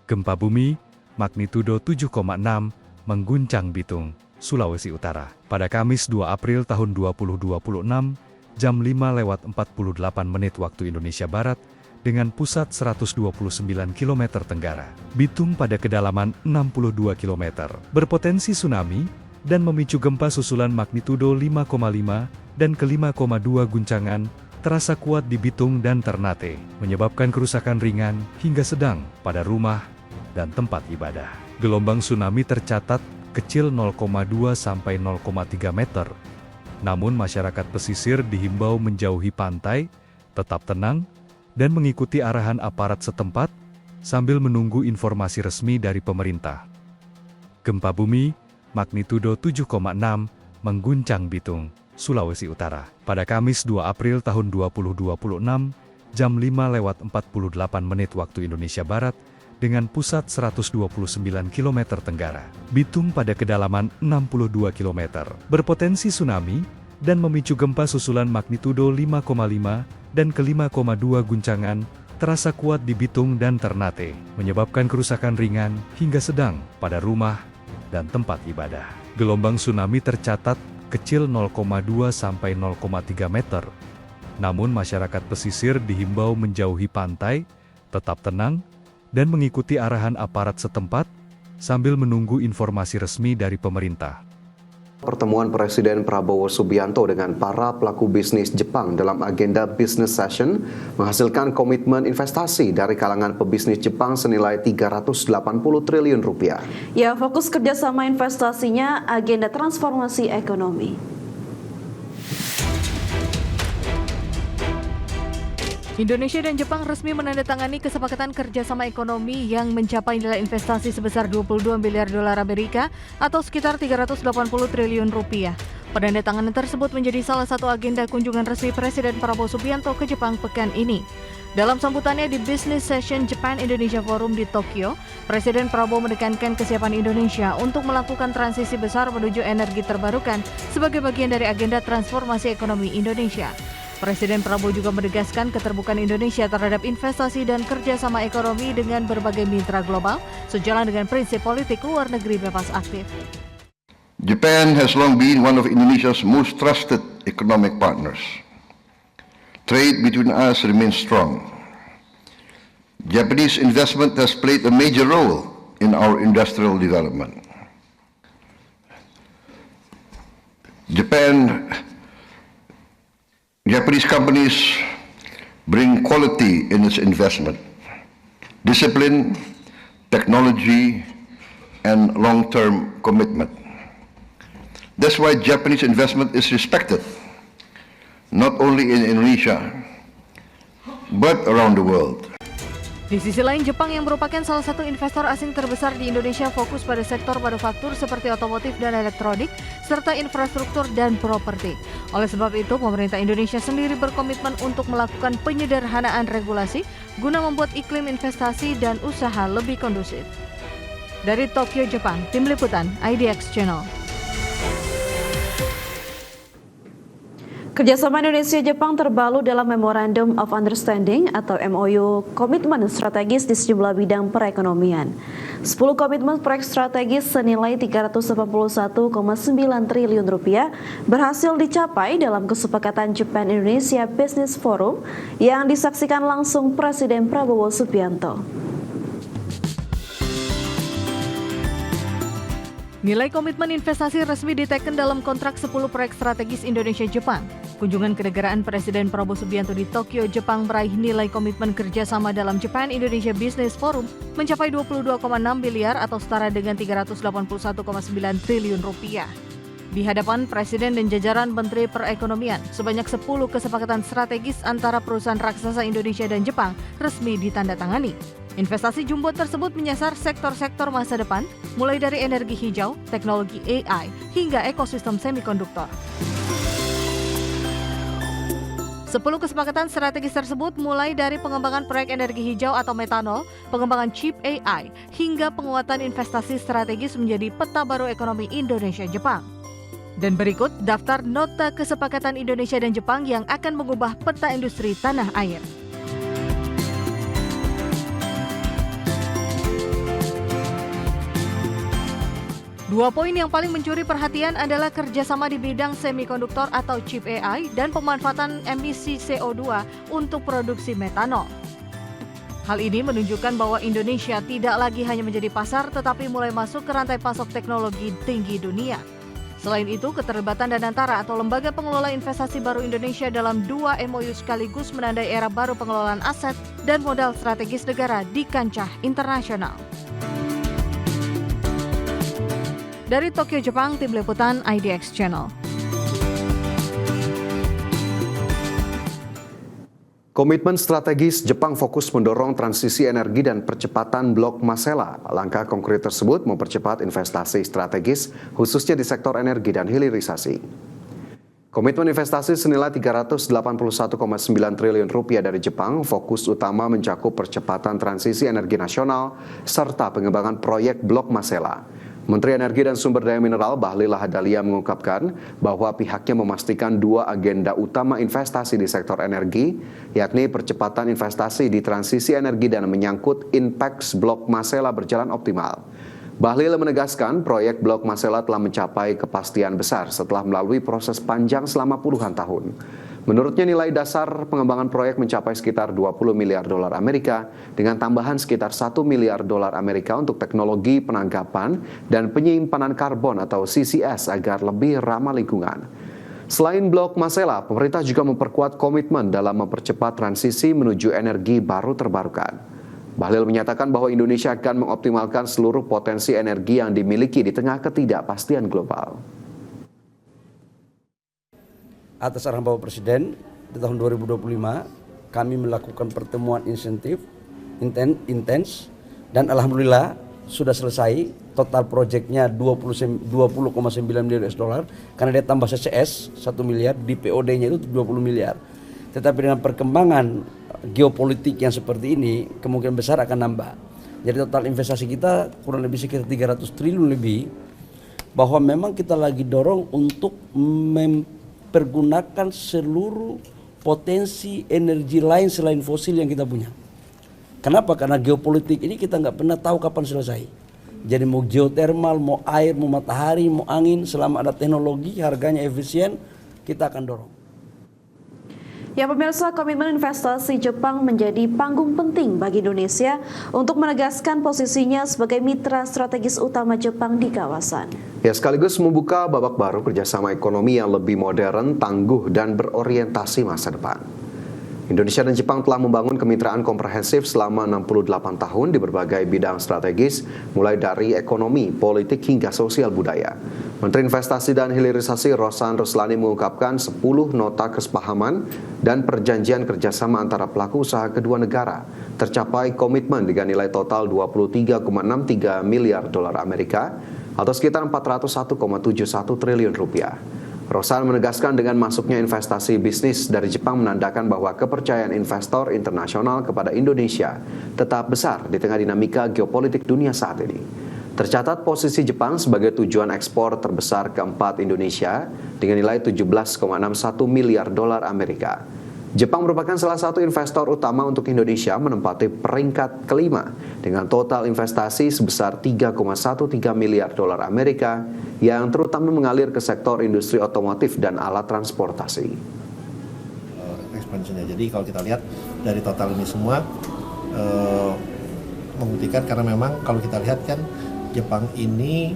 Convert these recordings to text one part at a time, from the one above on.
Gempa bumi magnitudo 7,6 mengguncang Bitung, Sulawesi Utara. Pada Kamis 2 April tahun 2026, jam 5:48 menit waktu Indonesia Barat, dengan pusat 129 km tenggara. Bitung pada kedalaman 62 km. Berpotensi tsunami dan memicu gempa susulan magnitudo 5,5 dan ke 5,2 guncangan terasa kuat di Bitung dan Ternate, menyebabkan kerusakan ringan hingga sedang pada rumah dan tempat ibadah. Gelombang tsunami tercatat kecil 0,2 sampai 0,3 meter. Namun masyarakat pesisir dihimbau menjauhi pantai, tetap tenang, dan mengikuti arahan aparat setempat sambil menunggu informasi resmi dari pemerintah. Gempa bumi magnitudo 7,6 mengguncang Bitung, Sulawesi Utara. Pada Kamis 2 April tahun 2026, jam 5:48 menit waktu Indonesia Barat, dengan pusat 129 km tenggara. Bitung pada kedalaman 62 km. Berpotensi tsunami dan memicu gempa susulan magnitudo 5,5 dan ke 5,2 guncangan terasa kuat di Bitung dan Ternate, menyebabkan kerusakan ringan hingga sedang pada rumah dan tempat ibadah. Gelombang tsunami tercatat kecil 0,2 sampai 0,3 meter. Namun masyarakat pesisir dihimbau menjauhi pantai, tetap tenang, dan mengikuti arahan aparat setempat sambil menunggu informasi resmi dari pemerintah. Pertemuan Presiden Prabowo Subianto dengan para pelaku bisnis Jepang dalam agenda Business Session menghasilkan komitmen investasi dari kalangan pebisnis Jepang senilai 380 triliun rupiah. Ya, fokus kerjasama investasinya agenda transformasi ekonomi. Indonesia dan Jepang resmi menandatangani kesepakatan kerjasama ekonomi yang mencapai nilai investasi sebesar 22 miliar dolar Amerika atau sekitar 380 triliun rupiah. Penandatanganan tersebut menjadi salah satu agenda kunjungan resmi Presiden Prabowo Subianto ke Jepang pekan ini. Dalam sambutannya di Business Session Japan Indonesia Forum di Tokyo, Presiden Prabowo menekankan kesiapan Indonesia untuk melakukan transisi besar menuju energi terbarukan sebagai bagian dari agenda transformasi ekonomi Indonesia. Presiden Prabowo juga menegaskan keterbukaan Indonesia terhadap investasi dan kerjasama ekonomi dengan berbagai mitra global, sejalan dengan prinsip politik luar negeri bebas aktif. Japan has long been one of Indonesia's most trusted economic partners. Trade between us remains strong. Japanese investment has played a major role in our industrial development. Japanese companies bring quality in its investment, discipline, technology, and long-term commitment. That's why Japanese investment is respected, not only in Indonesia, but around the world. Di sisi lain, Jepang yang merupakan salah satu investor asing terbesar di Indonesia fokus pada sektor manufaktur seperti otomotif dan elektronik, serta infrastruktur dan properti. Oleh sebab itu, pemerintah Indonesia sendiri berkomitmen untuk melakukan penyederhanaan regulasi guna membuat iklim investasi dan usaha lebih kondusif. Dari Tokyo, Jepang, Tim Liputan, IDX Channel. Kerjasama Indonesia-Jepang terbalut dalam Memorandum of Understanding atau MOU komitmen strategis di sejumlah bidang perekonomian. 10 komitmen proyek strategis senilai 381,9 triliun rupiah berhasil dicapai dalam kesepakatan Japan Indonesia Business Forum yang disaksikan langsung Presiden Prabowo Subianto. Nilai komitmen investasi resmi diteken dalam kontrak 10 proyek strategis Indonesia-Jepang. Kunjungan kenegaraan Presiden Prabowo Subianto di Tokyo, Jepang meraih nilai komitmen kerjasama dalam Japan Indonesia Business Forum mencapai 22,6 miliar atau setara dengan 381,9 triliun rupiah. Di hadapan Presiden dan jajaran Menteri Perekonomian, sebanyak 10 kesepakatan strategis antara perusahaan raksasa Indonesia dan Jepang resmi ditandatangani. Investasi jumbo tersebut menyasar sektor-sektor masa depan, mulai dari energi hijau, teknologi AI, hingga ekosistem semikonduktor. 10 kesepakatan strategis tersebut mulai dari pengembangan proyek energi hijau atau metanol, pengembangan chip AI, hingga penguatan investasi strategis menjadi peta baru ekonomi Indonesia-Jepang. Dan berikut daftar nota kesepakatan Indonesia dan Jepang yang akan mengubah peta industri tanah air. Dua poin yang paling mencuri perhatian adalah kerjasama di bidang semikonduktor atau chip AI dan pemanfaatan emisi CO2 untuk produksi metanol. Hal ini menunjukkan bahwa Indonesia tidak lagi hanya menjadi pasar tetapi mulai masuk ke rantai pasok teknologi tinggi dunia. Selain itu, keterlibatan Danantara atau Lembaga Pengelola Investasi Baru Indonesia dalam 2 MOU sekaligus menandai era baru pengelolaan aset dan modal strategis negara di kancah internasional. Dari Tokyo, Jepang, Tim Liputan IDX Channel. Komitmen strategis Jepang fokus mendorong transisi energi dan percepatan blok Masela. Langkah konkret tersebut mempercepat investasi strategis, khususnya di sektor energi dan hilirisasi. Komitmen investasi senilai 381,9 triliun rupiah dari Jepang fokus utama mencakup percepatan transisi energi nasional serta pengembangan proyek blok Masela. Menteri Energi dan Sumber Daya Mineral Bahlil Lahadalia mengungkapkan bahwa pihaknya memastikan 2 agenda utama investasi di sektor energi, yakni percepatan investasi di transisi energi dan menyangkut INPEX Blok Masela berjalan optimal. Bahlil menegaskan proyek Blok Masela telah mencapai kepastian besar setelah melalui proses panjang selama puluhan tahun. Menurutnya nilai dasar pengembangan proyek mencapai sekitar 20 miliar dolar Amerika dengan tambahan sekitar 1 miliar dolar Amerika untuk teknologi penangkapan dan penyimpanan karbon atau CCS agar lebih ramah lingkungan. Selain blok Masela, pemerintah juga memperkuat komitmen dalam mempercepat transisi menuju energi baru terbarukan. Bahlil menyatakan bahwa Indonesia akan mengoptimalkan seluruh potensi energi yang dimiliki di tengah ketidakpastian global. Atas arahan Bapak Presiden, di tahun 2025 kami melakukan pertemuan insentif intens dan alhamdulillah sudah selesai. Total proyeknya 20,9 miliar US dollar karena dia tambah CCS 1 miliar, di POD-nya itu 20 miliar. Tetapi dengan perkembangan geopolitik yang seperti ini kemungkinan besar akan nambah. Jadi total investasi kita kurang lebih sekitar 300 triliun lebih, bahwa memang kita lagi dorong untuk pergunakan seluruh potensi energi lain selain fosil yang kita punya. Kenapa? Karena geopolitik ini kita nggak pernah tahu kapan selesai. Jadi mau geotermal, mau air, mau matahari, mau angin, selama ada teknologi, harganya efisien, kita akan dorong. Ya pemirsa, komitmen investasi Jepang menjadi panggung penting bagi Indonesia untuk menegaskan posisinya sebagai mitra strategis utama Jepang di kawasan. Ya, sekaligus membuka babak baru kerjasama ekonomi yang lebih modern, tangguh, dan berorientasi masa depan. Indonesia dan Jepang telah membangun kemitraan komprehensif selama 68 tahun di berbagai bidang strategis, mulai dari ekonomi, politik, hingga sosial budaya. Menteri Investasi dan Hilirisasi Rosan Ruslani mengungkapkan 10 nota kesepahaman dan perjanjian kerjasama antara pelaku usaha kedua negara tercapai komitmen dengan nilai total 23,63 miliar dolar Amerika atau sekitar 401,71 triliun rupiah. Rosan menegaskan dengan masuknya investasi bisnis dari Jepang menandakan bahwa kepercayaan investor internasional kepada Indonesia tetap besar di tengah dinamika geopolitik dunia saat ini. Tercatat posisi Jepang sebagai tujuan ekspor terbesar keempat Indonesia dengan nilai 17,61 miliar dolar Amerika. Jepang merupakan salah satu investor utama untuk Indonesia, menempati peringkat kelima dengan total investasi sebesar 3,13 miliar dolar Amerika yang terutama mengalir ke sektor industri otomotif dan alat transportasi. Expansionnya. Jadi kalau kita lihat dari total ini semua membuktikan, karena memang kalau kita lihat kan Jepang ini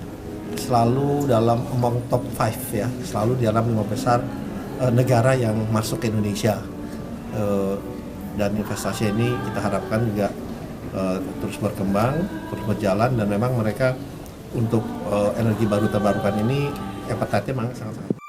selalu dalam among top 5 ya, selalu di dalam 5 besar negara yang masuk ke Indonesia. Dan investasi ini kita harapkan juga terus berkembang, terus berjalan, dan memang mereka untuk energi baru terbarukan ini appetite-nya memang sangat-sangat.